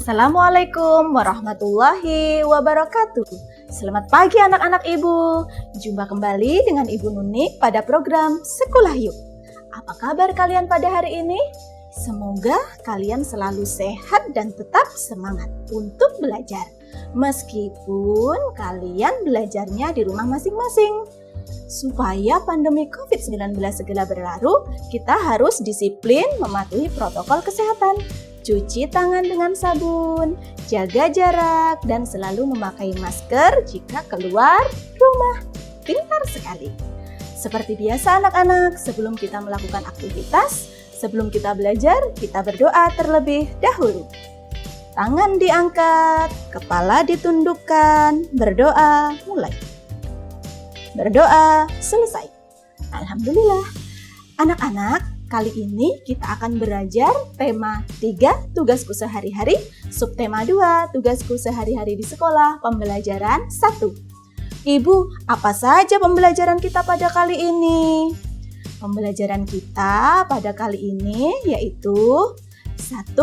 Assalamualaikum warahmatullahi wabarakatuh. Selamat pagi anak-anak ibu. Jumpa kembali dengan Ibu Nuni pada program Sekolah Yuk. Apa kabar kalian pada hari ini? Semoga kalian selalu sehat dan tetap semangat untuk belajar. Meskipun kalian belajarnya di rumah masing-masing. Supaya pandemi COVID-19 segera berlalu, kita harus disiplin mematuhi protokol kesehatan. Cuci tangan dengan sabun, jaga jarak, dan selalu memakai masker jika keluar rumah. Pintar sekali. Seperti biasa anak-anak, sebelum kita melakukan aktivitas, sebelum kita belajar, kita berdoa terlebih dahulu. Tangan diangkat, kepala ditundukkan, berdoa mulai. Berdoa selesai. Alhamdulillah. Anak-anak, kali ini kita akan belajar tema 3 tugasku sehari-hari, subtema 2 tugasku sehari-hari di sekolah, pembelajaran 1. Ibu, apa saja pembelajaran kita pada kali ini? Pembelajaran kita pada kali ini yaitu 1.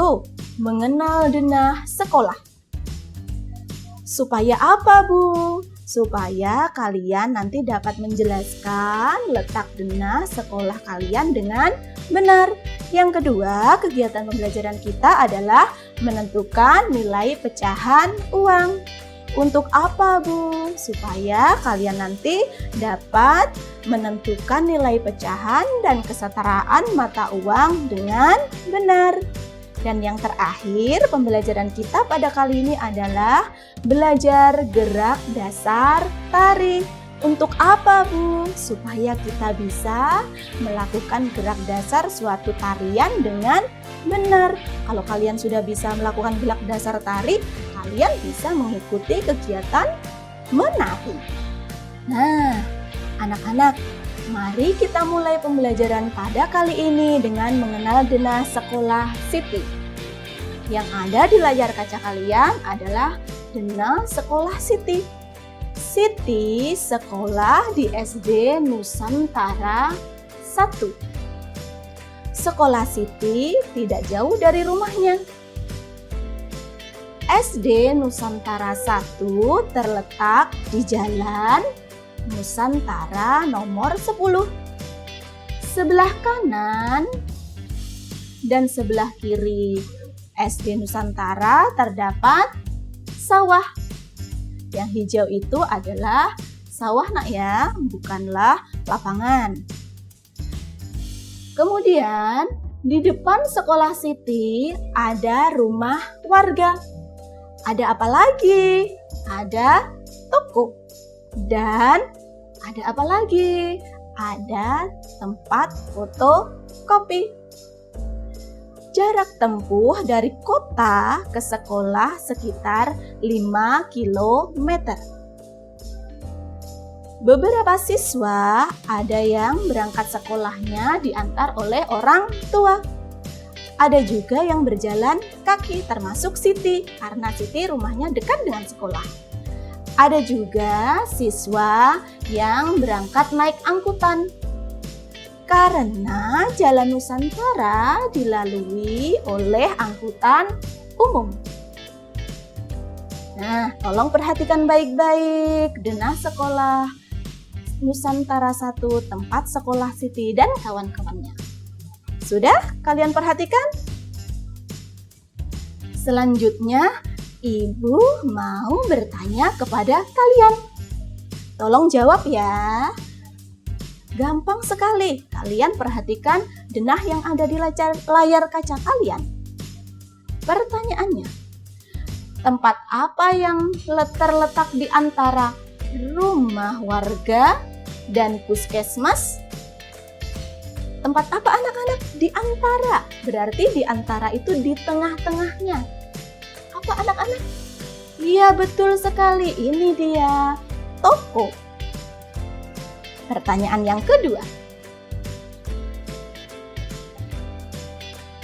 Mengenal denah sekolah. Supaya apa, Bu? Supaya kalian nanti dapat menjelaskan letak denah sekolah kalian dengan benar. Yang kedua, kegiatan pembelajaran kita adalah menentukan nilai pecahan uang. Untuk apa, Bu? Supaya kalian nanti dapat menentukan nilai pecahan dan kesetaraan mata uang dengan benar. Dan yang terakhir, pembelajaran kita pada kali ini adalah belajar gerak dasar tari. Untuk apa, Bu? Supaya kita bisa melakukan gerak dasar suatu tarian dengan benar. Kalau kalian sudah bisa melakukan gerak dasar tari, kalian bisa mengikuti kegiatan menari. Nah, anak-anak, mari kita mulai pembelajaran pada kali ini dengan mengenal denah sekolah Siti. Yang ada di layar kaca kalian adalah denah sekolah Siti. Siti sekolah di SD Nusantara 1. Sekolah Siti tidak jauh dari rumahnya. SD Nusantara 1 terletak di Jalan Nusantara nomor 10. Sebelah kanan dan sebelah kiri SD Nusantara terdapat sawah. Yang hijau itu adalah sawah, nak ya, bukanlah lapangan. Kemudian di depan sekolah Siti ada rumah warga. Ada apa lagi? Ada toko. Dan ada apa lagi? Ada tempat fotokopi. Jarak tempuh dari kota ke sekolah sekitar 5 km. Beberapa siswa ada yang berangkat sekolahnya diantar oleh orang tua. Ada juga yang berjalan kaki termasuk Siti karena Siti rumahnya dekat dengan sekolah. Ada juga siswa yang berangkat naik angkutan. Karena Jalan Nusantara dilalui oleh angkutan umum. Nah, tolong perhatikan baik-baik denah sekolah Nusantara 1, tempat sekolah Siti dan kawan-kawannya. Sudah kalian perhatikan? Selanjutnya, Ibu mau bertanya kepada kalian. Tolong jawab ya. Gampang sekali, kalian perhatikan denah yang ada di layar kaca kalian. Pertanyaannya, tempat apa yang terletak di antara rumah warga dan puskesmas? Tempat apa anak-anak? Di antara, berarti di antara itu di tengah-tengahnya. Apa anak-anak? Iya, betul sekali, ini dia, toko. Pertanyaan yang kedua.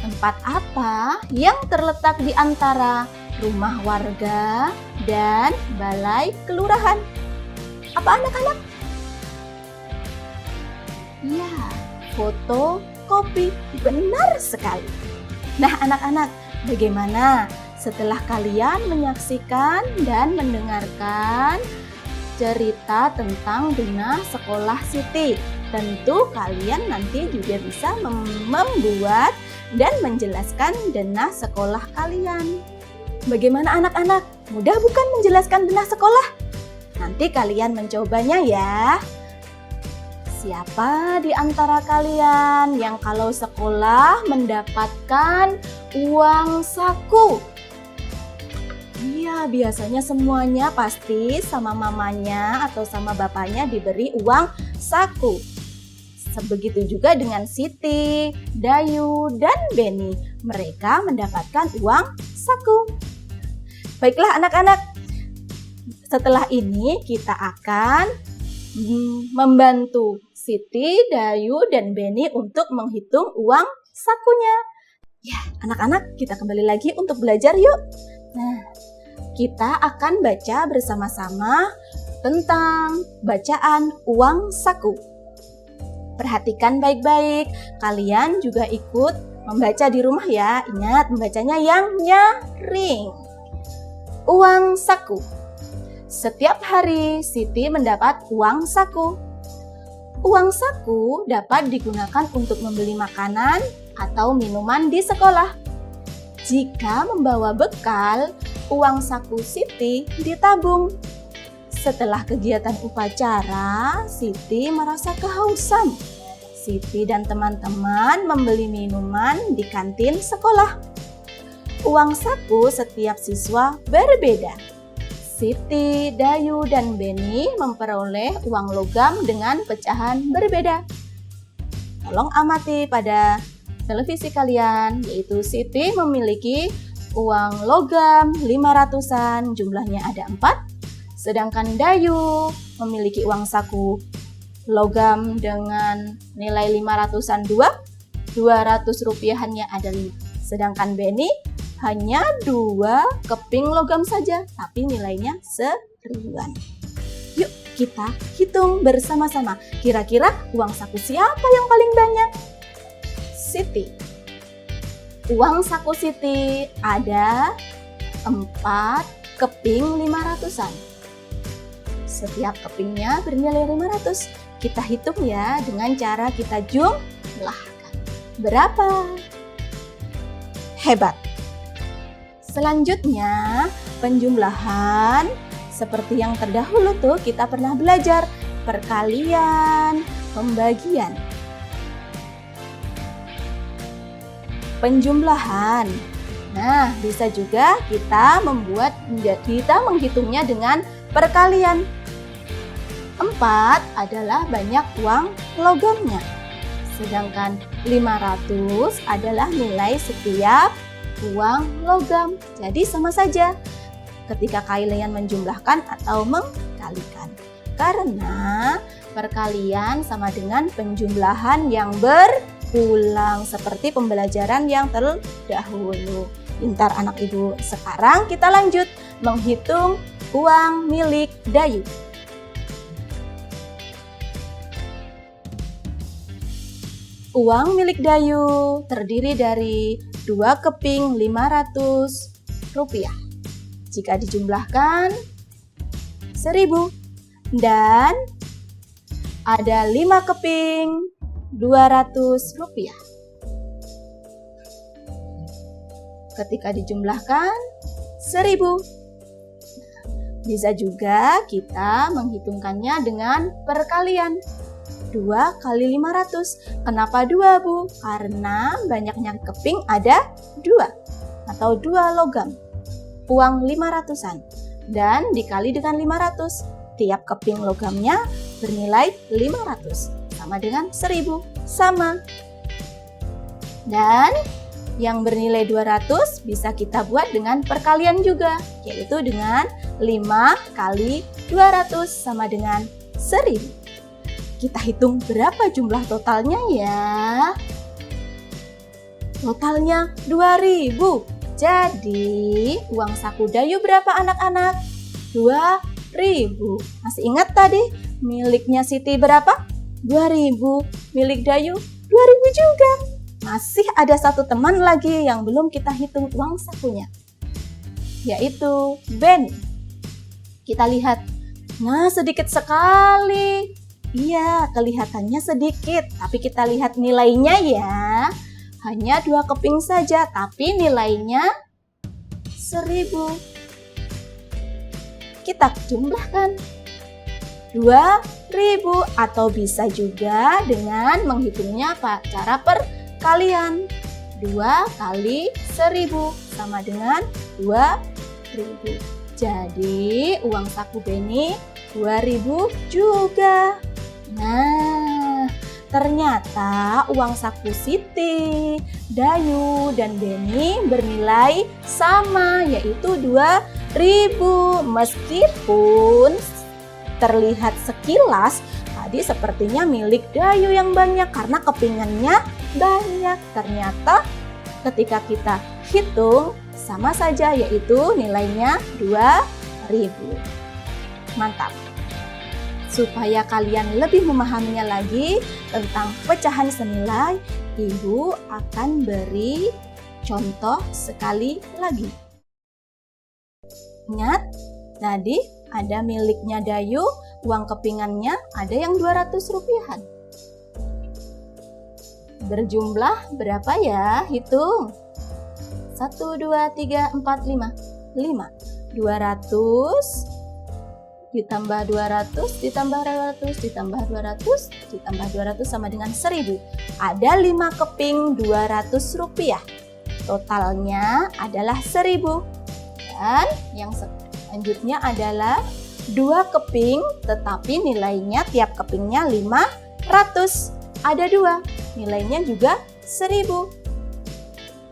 Tempat apa yang terletak di antara rumah warga dan balai kelurahan? Apa anak-anak? Ya, fotokopi. Benar sekali. Nah anak-anak, bagaimana? Setelah kalian menyaksikan dan mendengarkan cerita tentang denah sekolah Siti, tentu kalian nanti juga bisa membuat dan menjelaskan denah sekolah kalian. Bagaimana anak-anak? Mudah bukan menjelaskan denah sekolah? Nanti kalian mencobanya ya. Siapa di antara kalian yang kalau sekolah mendapatkan uang saku? Iya, biasanya semuanya pasti sama mamanya atau sama bapaknya diberi uang saku. Begitu juga dengan Siti, Dayu, dan Beni. Mereka mendapatkan uang saku. Baiklah anak-anak, setelah ini kita akan membantu Siti, Dayu, dan Beni untuk menghitung uang sakunya. Ya, anak-anak, kita kembali lagi untuk belajar yuk. Nah, kita akan baca bersama-sama tentang bacaan uang saku. Perhatikan baik-baik, kalian juga ikut membaca di rumah ya. Ingat, membacanya yang nyaring. Uang saku. Setiap hari Siti mendapat uang saku. Uang saku dapat digunakan untuk membeli makanan atau minuman di sekolah. Jika membawa bekal, uang saku Siti ditabung. Setelah kegiatan upacara, Siti merasa kehausan. Siti dan teman-teman membeli minuman di kantin sekolah. Uang saku setiap siswa berbeda. Siti, Dayu, dan Beni memperoleh uang logam dengan pecahan berbeda. Tolong amati pada televisi kalian, yaitu Siti memiliki uang logam 500-an, jumlahnya ada 4. Sedangkan Dayu memiliki uang saku logam dengan nilai 500-an 200 rupiahannya ada 5. Sedangkan Beni hanya 2 keping logam saja, tapi nilainya 1.000-an. Yuk kita hitung bersama-sama. Kira-kira uang saku siapa yang paling banyak? Siti. Uang saku Siti ada 4 keping 500-an. Setiap kepingnya bernilai 500. Kita hitung ya dengan cara kita jumlahkan. Berapa? Hebat! Selanjutnya, penjumlahan seperti yang terdahulu tuh kita pernah belajar, perkalian, pembagian. Penjumlahan. Nah, bisa juga kita menghitungnya dengan perkalian. 4 adalah banyak uang logamnya. Sedangkan 500 adalah nilai setiap uang logam. Jadi sama saja ketika kalian menjumlahkan atau mengkalikan. Karena perkalian sama dengan penjumlahan yang berulang seperti pembelajaran yang terdahulu. Pintar anak ibu. Sekarang kita lanjut menghitung uang milik Dayu. Uang milik Dayu terdiri dari 2 keping 500 rupiah. Jika dijumlahkan 1.000 dan ada 5 keping 200 rupiah. Ketika dijumlahkan 1.000. Bisa juga kita menghitungkannya dengan perkalian. 2 kali 500. Kenapa 2, Bu? Karena banyaknya keping ada 2 atau 2 logam. Uang 500-an. Dan dikali dengan 500. Tiap keping logamnya bernilai 500. Sama dengan 1.000. Sama. Dan yang bernilai 200 bisa kita buat dengan perkalian juga. Yaitu dengan 5 kali 200 sama dengan 1.000. Kita hitung berapa jumlah totalnya ya. Totalnya 2.000. Jadi uang saku Dayu berapa anak-anak? 2.000. Masih ingat tadi miliknya Siti berapa? 2.000. Milik Dayu 2.000 juga. Masih ada satu teman lagi yang belum kita hitung uang sakunya. yaitu Benny. Kita lihat, nah sedikit sekali. Iya, kelihatannya sedikit, tapi kita lihat nilainya ya. Hanya 2 keping saja, tapi nilainya 1.000. Kita jumlahkan 2.000 atau bisa juga dengan menghitungnya cara perkalian. 2 kali 1.000 sama dengan 2.000. Jadi uang saku Benny 2.000 juga. Nah, ternyata uang saku Siti, Dayu, dan Benny bernilai sama, yaitu 2.000. Meskipun terlihat sekilas tadi sepertinya milik Dayu yang banyak karena kepingannya banyak. Ternyata ketika kita hitung sama saja, yaitu nilainya 2.000. Mantap. Supaya kalian lebih memahaminya lagi tentang pecahan senilai, Ibu akan beri contoh sekali lagi. Ingat, tadi ada miliknya Dayu, uang kepingannya ada yang 200 rupiahan. Berjumlah berapa ya? Hitung. 1, 2, 3, 4, 5. 200 ditambah 200, ditambah 200, ditambah 200, ditambah 200 sama dengan 1.000. Ada 5 keping 200 rupiah. Totalnya adalah 1.000. Dan yang selanjutnya adalah 2 keping, tetapi nilainya tiap kepingnya 500. Ada 2, nilainya juga 1.000.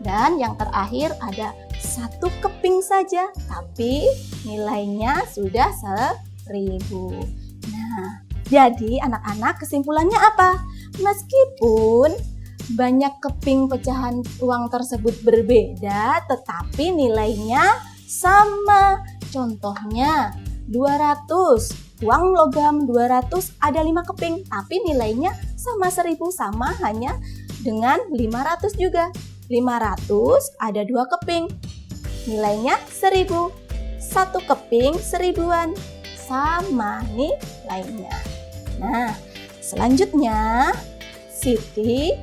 Dan yang terakhir ada 1 keping saja, tapi nilainya sudah 1.000. Nah, jadi anak-anak kesimpulannya apa? Meskipun banyak keping pecahan uang tersebut berbeda, tetapi nilainya sama. Contohnya 200, uang logam 200 ada 5 keping, tapi nilainya sama 1.000, sama hanya dengan 500 juga. 500 ada 2 keping, nilainya 1.000. 1 keping 1.000-an, sama nilainya. Nah, selanjutnya Siti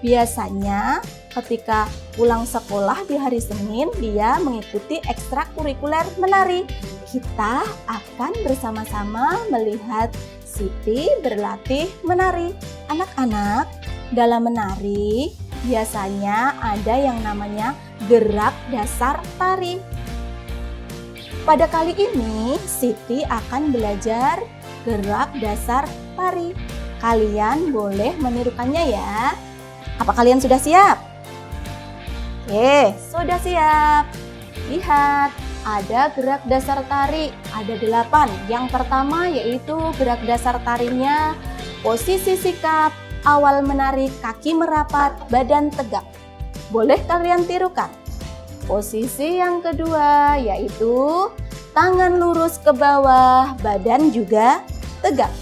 biasanya ketika pulang sekolah di hari Senin dia mengikuti ekstrakurikuler menari. Kita akan bersama-sama melihat Siti berlatih menari. Anak-anak, dalam menari biasanya ada yang namanya gerak dasar tari. Pada kali ini Siti akan belajar gerak dasar tari. Kalian boleh menirukannya ya. Apa kalian sudah siap? Oke, sudah siap. Lihat, ada gerak dasar tari, ada 8. Yang pertama yaitu gerak dasar tarinya posisi sikap, awal menari, kaki merapat, badan tegak. Boleh kalian tirukan. Posisi yang kedua yaitu tangan lurus ke bawah, badan juga tegak.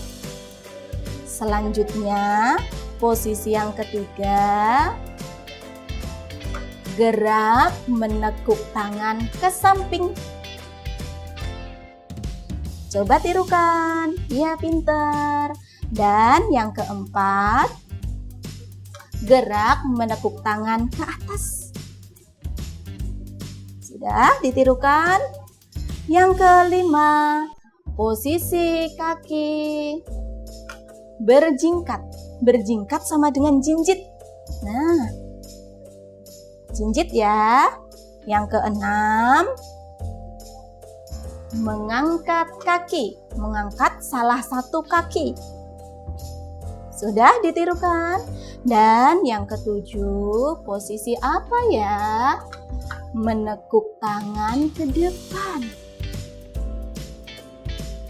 Selanjutnya, posisi yang ketiga, gerak menekuk tangan ke samping. Coba tirukan, ya pintar. Dan yang keempat, gerak menekuk tangan ke atas. Sudah ditirukan? Yang kelima, posisi kaki berjingkat. Berjingkat sama dengan jinjit. Nah, jinjit ya. Yang keenam, mengangkat kaki. Mengangkat salah satu kaki. Sudah ditirukan? Dan yang ketujuh, posisi apa ya? Menekuk tangan ke depan.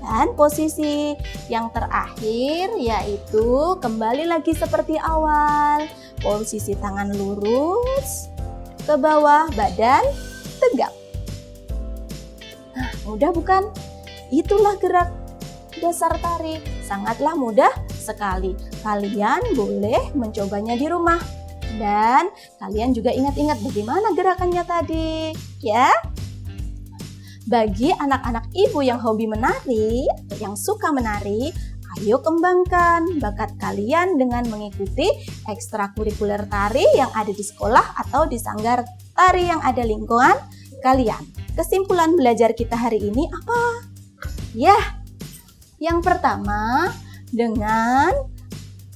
Dan posisi yang terakhir yaitu kembali lagi seperti awal. Posisi tangan lurus ke bawah, badan tegak. Nah, mudah bukan? Itulah gerak dasar tari. Sangatlah mudah sekali. Kalian boleh mencobanya di rumah. Dan kalian juga ingat-ingat bagaimana gerakannya tadi, ya. Bagi anak-anak ibu yang hobi menari atau yang suka menari, ayo kembangkan bakat kalian dengan mengikuti ekstrakurikuler tari yang ada di sekolah atau di sanggar tari yang ada lingkungan kalian. Kesimpulan belajar kita hari ini apa? Ya, yang pertama, dengan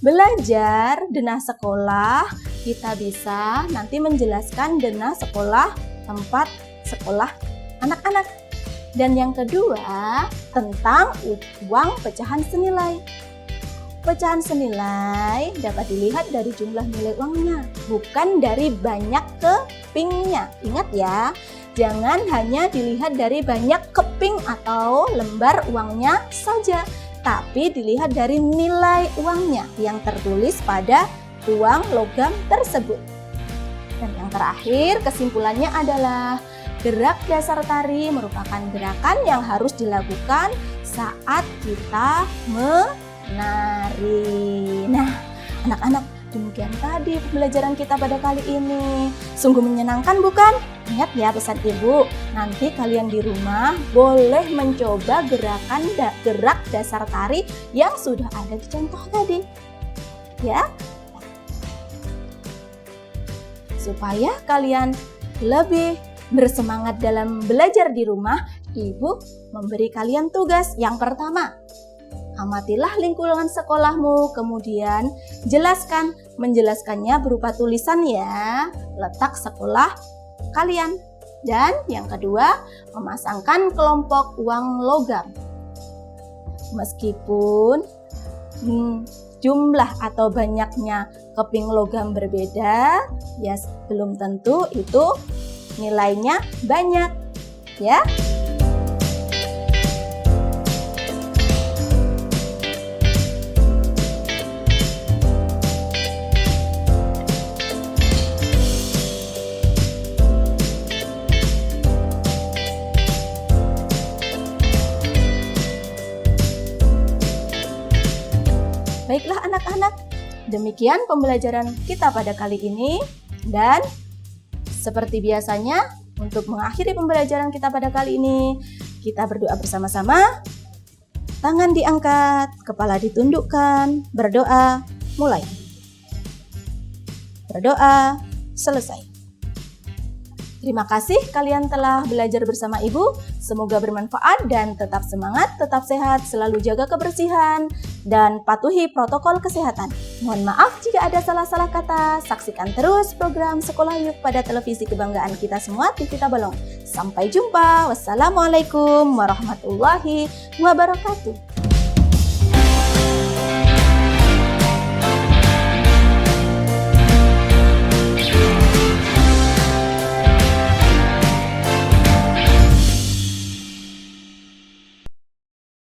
belajar denah sekolah, kita bisa nanti menjelaskan denah sekolah, tempat sekolah anak-anak. Dan yang kedua, tentang uang pecahan senilai. Pecahan senilai dapat dilihat dari jumlah nilai uangnya, bukan dari banyak kepingnya. Ingat ya, jangan hanya dilihat dari banyak keping atau lembar uangnya saja, tapi dilihat dari nilai uangnya yang tertulis pada uang logam tersebut. Dan yang terakhir, kesimpulannya adalah gerak dasar tari merupakan gerakan yang harus dilakukan saat kita menari. Nah, anak-anak, demikian tadi pembelajaran kita pada kali ini. Sungguh menyenangkan bukan? Ingat ya pesan ibu, nanti kalian di rumah boleh mencoba gerak dasar tari yang sudah ada di contoh tadi. Ya, supaya kalian lebih bersemangat dalam belajar di rumah, ibu memberi kalian tugas. Yang pertama, amatilah lingkungan sekolahmu, kemudian menjelaskannya berupa tulisan ya, letak sekolah kalian. Dan yang kedua, memasangkan kelompok uang logam. Meskipun jumlah atau banyaknya keping logam berbeda, ya belum tentu itu nilainya banyak, ya. Baiklah anak-anak, demikian pembelajaran kita pada kali ini. Dan seperti biasanya, untuk mengakhiri pembelajaran kita pada kali ini, kita berdoa bersama-sama. Tangan diangkat, kepala ditundukkan, berdoa, mulai. Berdoa, selesai. Terima kasih kalian telah belajar bersama Ibu. Semoga bermanfaat dan tetap semangat, tetap sehat, selalu jaga kebersihan, dan patuhi protokol kesehatan. Mohon maaf jika ada salah-salah kata. Saksikan terus program Sekolah Yuk pada televisi kebanggaan kita semua, TV Tabalong. Sampai jumpa. Wassalamualaikum warahmatullahi wabarakatuh.